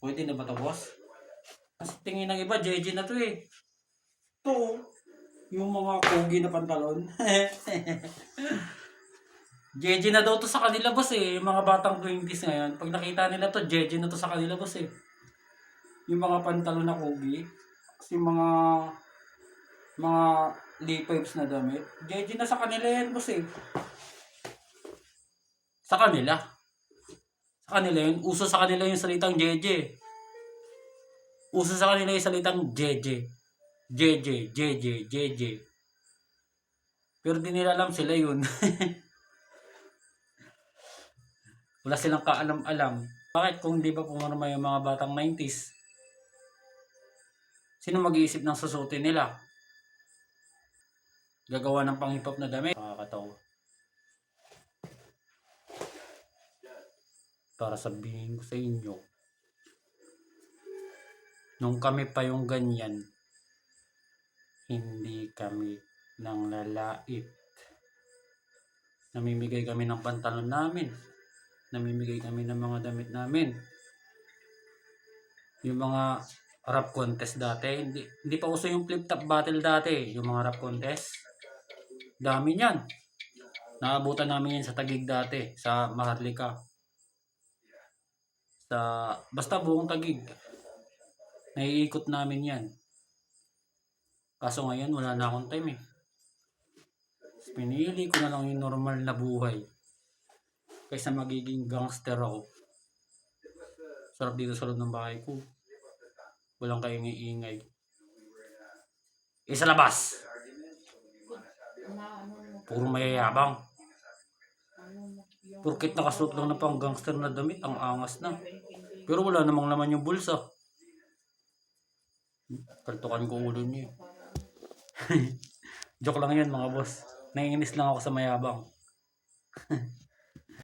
Pwede na ba ito, boss? Kasi tingin ng iba, JJ na to eh. Ito, yung mga pogi na pantalon. JJ na daw to sa kanila, boss eh. Yung mga batang 20s ngayon. Pag nakita nila to, JJ na to sa kanila, boss eh. Yung mga pantalon na pogi. Kasi mga Levi's na damit. JJ na sa kanila yan, boss eh. Sa kanila. Sa kanila yun. Uso sa kanila yung salitang JJ. Uso sa kanila yung salitang JJ. JJ, JJ, JJ. Pero di nila alam sila yun. Wala silang kaalam-alam. Bakit kung di ba pumarama yung mga batang 90s? Sino mag-iisip ng susutin nila? Gagawa ng panghipap na damit? Nakakatawa. Para sabihin ko sa inyo, nung kami pa yung ganyan, hindi kami nang lalait. Namimigay kami ng pantalon namin. Namimigay kami ng mga damit namin. Yung mga rap contest dati, hindi pa uso yung flip top battle dati. Yung mga rap contest, dami niyan. Naabutan namin yan sa Taguig dati, sa Maharlika. Basta buong Taguig. Naiikot namin yan. Kaso ngayon, wala na akong time eh. Pinili ko na lang yung normal na buhay kaysa magiging gangster ako. Sarap dito sa loob ng bahay ko. Walang kaingay-ingay. Sa labas. Puro mayayabang. Porkit nakasuot lang na pang gangster na damit, ang angas na. Pero wala namang laman yung bulsa. Kaltukan ko ulo niyo. Joke lang yan mga boss. Naiinis lang ako sa mayabang.